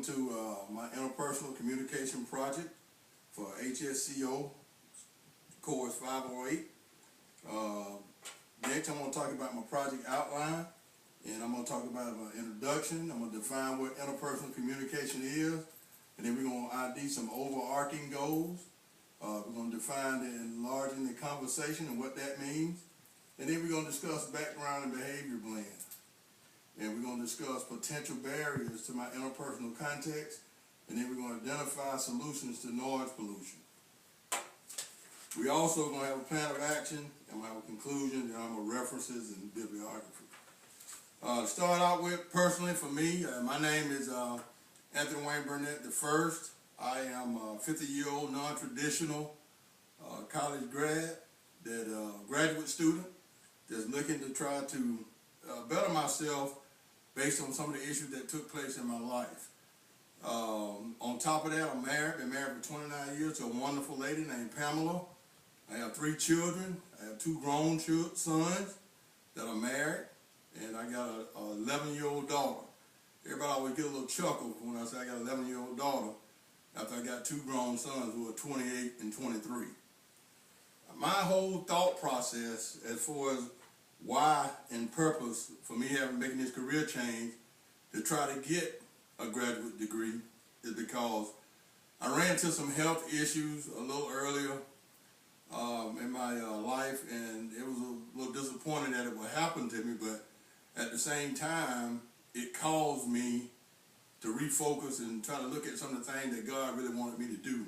welcome to my interpersonal communication project for HSCO course 508. Next, I'm going to talk about my project outline, and I'm going to talk about my introduction. I'm going to define what interpersonal communication is, and then we're going to ID some overarching goals. We're going to define the enlarging the conversation and what that means, and then we're going to discuss background and behavior blends. And we're going to discuss potential barriers to my interpersonal context, and then we're going to identify solutions to noise pollution. We also going to have a plan of action, and we'll have a conclusion, and I'm going to references and bibliography. To start out with, personally for me, my name is Anthony Wayne Burnette the First. I am a 50-year-old non-traditional college graduate student that's looking to try to better myself based on some of the issues that took place in my life. On top of that, I'm married, been married for 29 years to a wonderful lady named Pamela. I have 3 children. I have 2 grown sons that are married, and I got an 11-year-old daughter. Everybody always get a little chuckle when I say I got an 11-year-old daughter after I got 2 grown sons who are 28 and 23. My whole thought process as far as why and purpose for me making this career change to try to get a graduate degree is because I ran into some health issues a little earlier in my life, and it was a little disappointing that it would happen to me, but at the same time it caused me to refocus and try to look at some of the things that God really wanted me to do,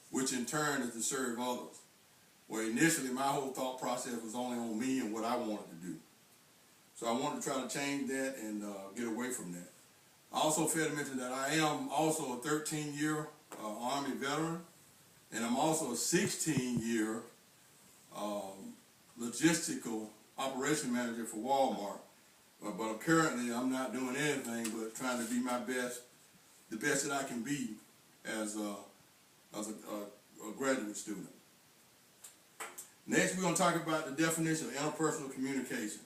which in turn is to serve others. Well, initially, my whole thought process was only on me and what I wanted to do. So I wanted to try to change that and get away from that. I also failed to mention that I am also a 13-year Army veteran, and I'm also a 16-year logistical operation manager for Walmart. But currently, I'm not doing anything but trying to be my best, the best that I can be as a graduate student. Next, we're going to talk about the definition of interpersonal communication.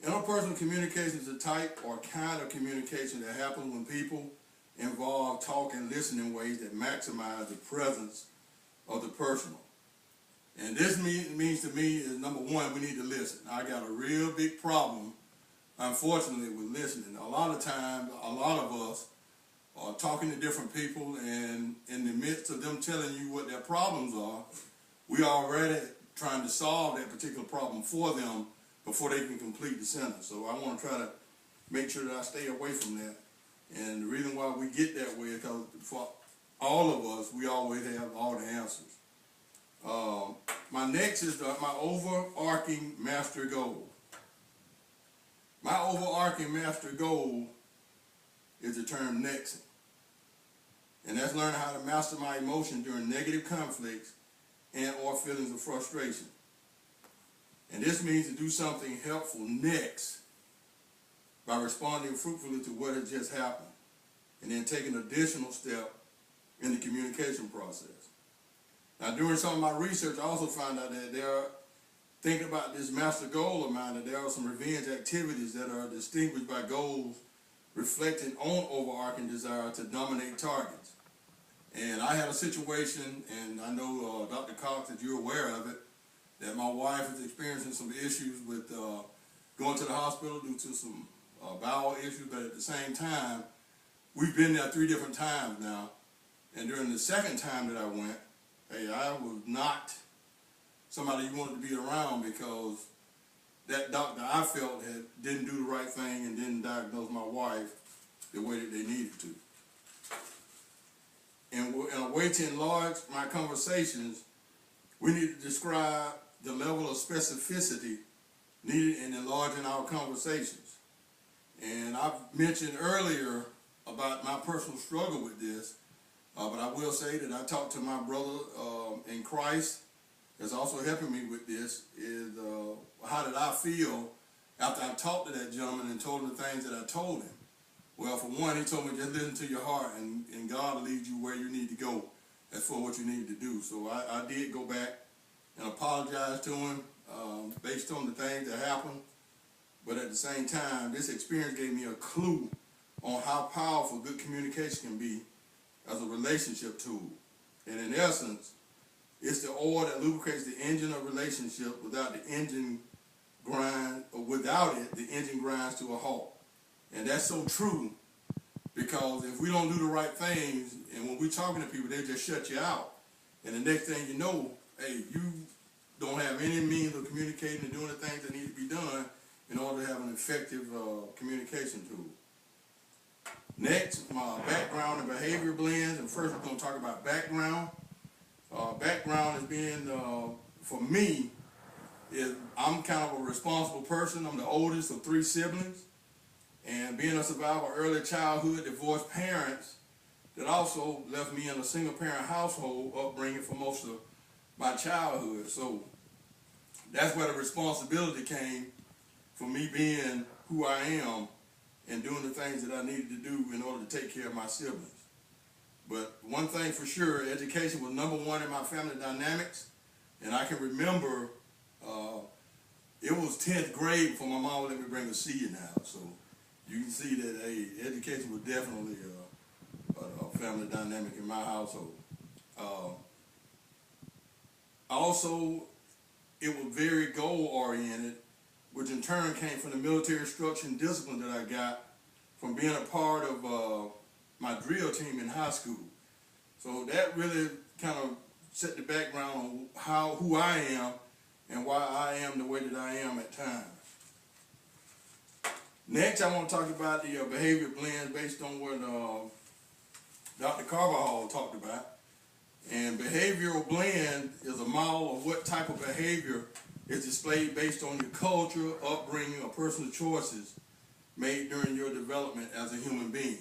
Interpersonal communication is a type or kind of communication that happens when people involve talk and listen in ways that maximize the presence of the personal. And this means to me is, number one, we need to listen. I got a real big problem, unfortunately, with listening. A lot of times, a lot of us are talking to different people, and in the midst of them telling you what their problems are, we already trying to solve that particular problem for them before they can complete the sentence. So I want to try to make sure that I stay away from that. And the reason why we get that way is because for all of us, we always have all the answers. My next is my overarching master goal. My overarching master goal is the term nexting. And that's learning how to master my emotion during negative conflicts and or feelings of frustration. And this means to do something helpful next by responding fruitfully to what has just happened, and then take an additional step in the communication process. Now, during some of my research, I also found out that thinking about this master goal of mine, that there are some revenge activities that are distinguished by goals reflecting on overarching desire to dominate targets. And I had a situation, and I know, Dr. Cox, that you're aware of it, that my wife is experiencing some issues with going to the hospital due to some bowel issues, but at the same time, we've been there 3 different times now, and during the second time that I went, hey, I was not somebody you wanted to be around, because that doctor, I felt, didn't do the right thing and didn't diagnose my wife the way that they needed to. And in a way to enlarge my conversations, we need to describe the level of specificity needed in enlarging our conversations. And I've mentioned earlier about my personal struggle with this, but I will say that I talked to my brother in Christ that's also helping me with this, is how did I feel after I talked to that gentleman and told him the things that I told him. Well, for one, he told me just listen to your heart, and God will lead you where you need to go as for what you need to do. So I did go back and apologize to him based on the things that happened. But at the same time, this experience gave me a clue on how powerful good communication can be as a relationship tool. And in essence, it's the oil that lubricates the engine of relationship. Without the engine grind, or without it, the engine grinds to a halt. And that's so true, because if we don't do the right things, and when we're talking to people, they just shut you out. And the next thing you know, hey, you don't have any means of communicating and doing the things that need to be done in order to have an effective communication tool. Next, my background and behavior blends. And first, we're going to talk about background. Background is being, for me, I'm kind of a responsible person. I'm the oldest of 3 siblings. And being a survivor of early childhood, divorced parents that also left me in a single-parent household upbringing for most of my childhood. So that's where the responsibility came for me being who I am and doing the things that I needed to do in order to take care of my siblings. But one thing for sure, education was number one in my family dynamics. And I can remember it was 10th grade before my mom would let me bring a C in the house. So you can see that, hey, education was definitely a family dynamic in my household. Also, it was very goal-oriented, which in turn came from the military structure and discipline that I got from being a part of my drill team in high school. So that really kind of set the background on who I am and why I am the way that I am at times. Next, I want to talk about the behavior blends based on what Dr. Carvajal talked about. And behavioral blend is a model of what type of behavior is displayed based on your culture, upbringing, or personal choices made during your development as a human being.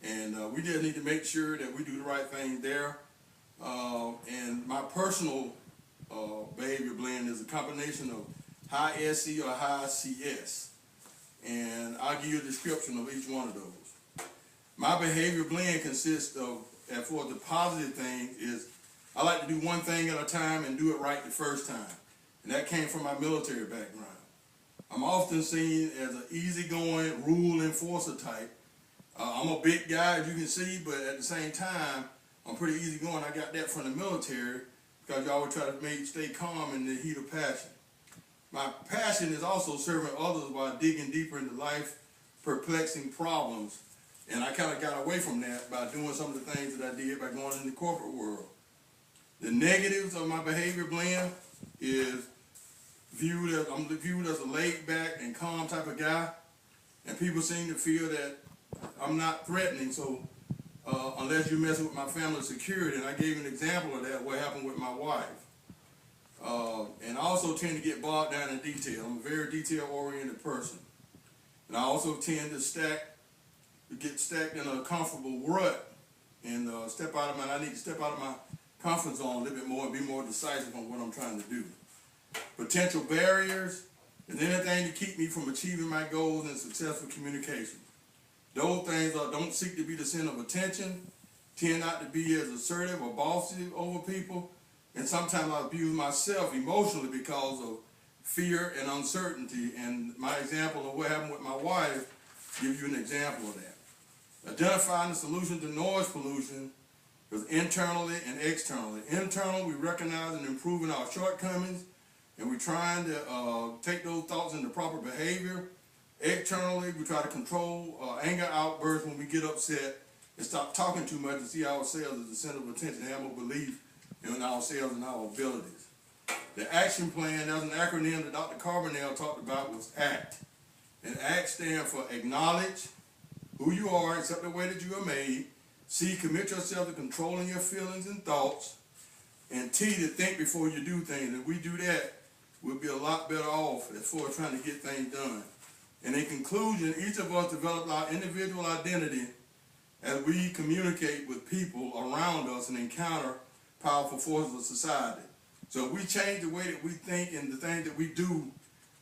And we just need to make sure that we do the right thing there. And my personal behavior blend is a combination of high SC or high CS. And I'll give you a description of each one of those. My behavior blend consists of, and for the positive thing, is I like to do one thing at a time and do it right the first time. And that came from my military background. I'm often seen as an easygoing rule enforcer type. I'm a big guy, as you can see, but at the same time, I'm pretty easygoing. I got that from the military because you always try to stay calm in the heat of passion. My passion is also serving others while digging deeper into life, perplexing problems. And I kind of got away from that by doing some of the things that I did by going in the corporate world. The negatives of my behavior blend is I'm viewed as a laid-back and calm type of guy, and people seem to feel that I'm not threatening. So unless you're messing with my family's security, and I gave an example of that, what happened with my wife. And I also tend to get bogged down in detail. I'm a very detail-oriented person, and I also tend to get stacked in a comfortable rut and I need to step out of my comfort zone a little bit more and be more decisive on what I'm trying to do. Potential barriers is anything to keep me from achieving my goals and successful communication. Those things are don't seek to be the center of attention, tend not to be as assertive or bossy over people, and sometimes I abuse myself emotionally because of fear and uncertainty. And my example of what happened with my wife gives you an example of that. Identifying the solution to noise pollution is internally and externally. Internal, we recognize and improving our shortcomings, and we're trying to take those thoughts into proper behavior. Externally, we try to control anger outbursts when we get upset and stop talking too much and see ourselves as the center of attention and have a belief in ourselves and our abilities. The action plan, that's an acronym that Dr. Carbonell talked about, was ACT. And ACT stands for acknowledge who you are, accept the way that you are made. C, commit yourself to controlling your feelings and thoughts. And T, to think before you do things. If we do that, we'll be a lot better off as far as trying to get things done. And in conclusion, each of us develop our individual identity as we communicate with people around us and encounter powerful forces of society. So if we change the way that we think and the things that we do,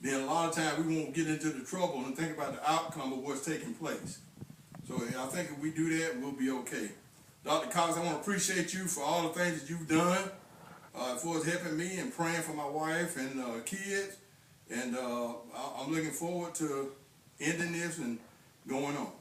then a lot of times we won't get into the trouble and think about the outcome of what's taking place. So I think if we do that, we'll be okay. Dr. Cox, I want to appreciate you for all the things that you've done for helping me and praying for my wife and kids. And I'm looking forward to ending this and going on.